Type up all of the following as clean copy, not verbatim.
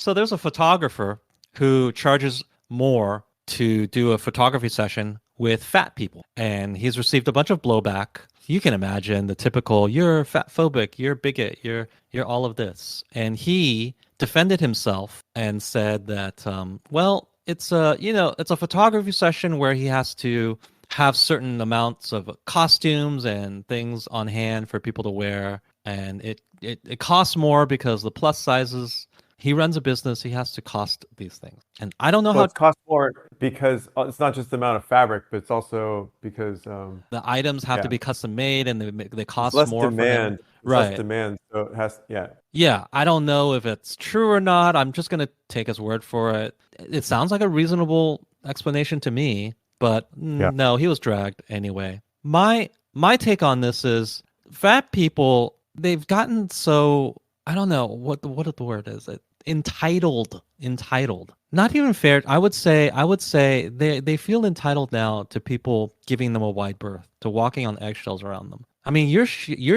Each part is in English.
So there's a photographer who charges more to do a photography session with fat people, and he's received a bunch of blowback. You can imagine the typical "you're fat phobic, you're bigot, you're all of this," and he defended himself and said that, well, it's a it's a photography session where he has to have certain amounts of costumes and things on hand for people to wear, and it costs more because the plus sizes. He runs a business. He has to cost these things, and I don't know Well, how it's cost more because it's not just the amount of fabric, but it's also because the items have to yeah, be custom made and they it's cost less more for him. demand. It's less Right. demand, so it has yeah. Yeah, I don't know if it's true or not. I'm just gonna take his word for it. It sounds like a reasonable explanation to me, but Yeah. no, he was dragged anyway. My take on this is fat people, they've gotten so I don't know what the word is. Entitled. Not even fair. I would say they feel entitled now to people giving them a wide berth, to walking on eggshells around them. I mean, your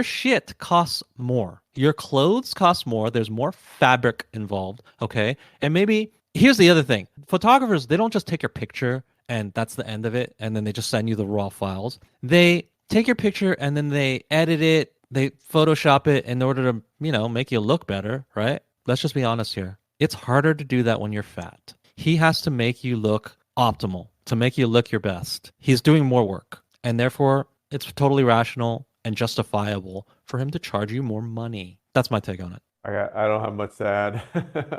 shit costs more. Your clothes cost more. There's more fabric involved, okay? And maybe here's the other thing. Photographers, they don't just take your picture and that's the end of it and then they just send you the raw files. They take your picture and then they edit it, they Photoshop it in order to, make you look better, right? Let's just be honest here. It's harder to do that when you're fat. He has to make you look optimal, to make you look your best. He's doing more work, and therefore it's totally rational and justifiable for him to charge you more money. That's my take on it. I don't have much to add.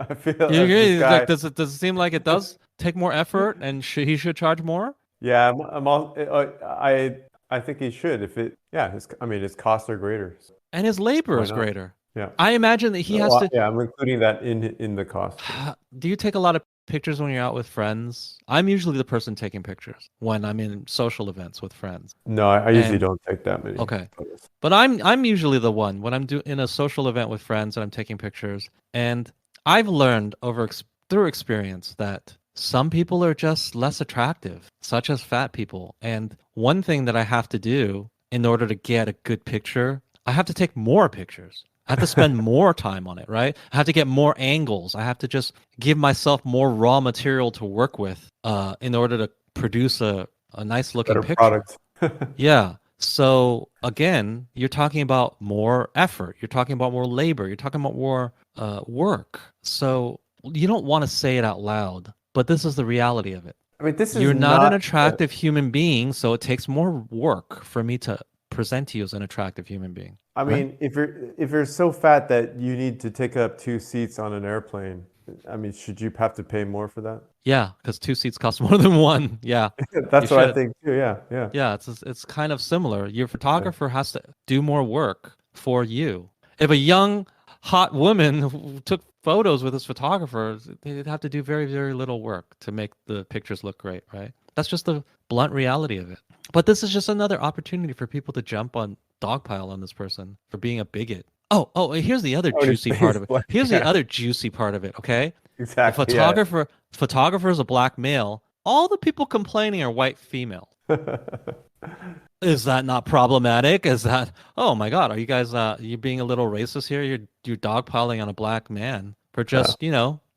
I feel You as this agree? Like, guy. does it seem like it does take more effort, and he should charge more? Yeah, I'm all, I think he should if it yeah, I mean his costs are greater. So And his labor why is not? greater. Yeah. I imagine that he has Well, to. yeah, I'm including that in the cost. Yeah. Do you take a lot of pictures when you're out with friends? I'm usually the person taking pictures when I'm in social events with friends. No, I usually And don't take that many okay. photos. But I'm usually the one when I'm in a social event with friends and I'm taking pictures. And I've learned through experience that some people are just less attractive, such as fat people. And one thing that I have to do in order to get a good picture, I have to take more pictures. I have to spend more time on it, right? I have to get more angles. I have to just give myself more raw material to work with in order to produce a nice looking Better picture. product. Yeah. So again, you're talking about more effort. You're talking about more labor. You're talking about more work. So you don't want to say it out loud, but this is the reality of it. I mean, this is You're not an not. attractive human being, so it takes more work for me to present to you as an attractive human being, I right? mean, if you're so fat that you need to take up 2 seats on an airplane, I mean, should you have to pay more for that? Yeah, because two seats cost more than one. Yeah, you That's what I should. think too. Yeah, yeah. Yeah, it's kind of similar. Your photographer has to do more work for you. If a young hot woman who took photos with his photographer, they'd have to do very, very little work to make the pictures look great, right? That's just the blunt reality of it. But this is just another opportunity for people to jump on dogpile on this person for being a bigot. Oh, here's the other Oh, his juicy part face, of it. like, Here's the yeah, other juicy part of it, okay? The exactly. Yeah. photographer is a black male. All the people complaining are white female. Is that not problematic? Is that, oh my God, are you guys you being a little racist here? You're dogpiling on a black man for Yeah. just,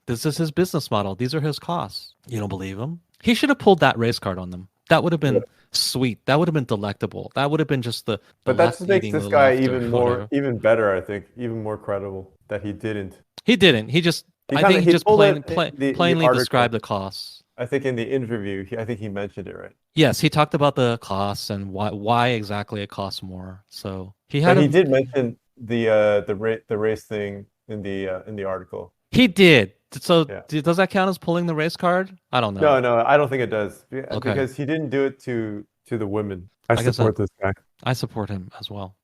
this is his business model. These are his costs. You don't believe him? He should have pulled that race card on them. That would have been sweet. That would have been delectable. That would have been just the But that left just makes eating this the guy left or even more, whatever. even better. I think even more credible that he didn't. He didn't. He I kind think of he he just pulled it in the plainly described article. the costs. I think in the interview, I think he mentioned it right. Yes, he talked about the costs and why exactly it costs more. So he had But a he did mention the race thing in the article. he did. So Yeah. does that count as pulling the race card? I don't know. No, no, I don't think it does Okay, because he didn't do it to the women. I I guess I, support this guy. I support him as well.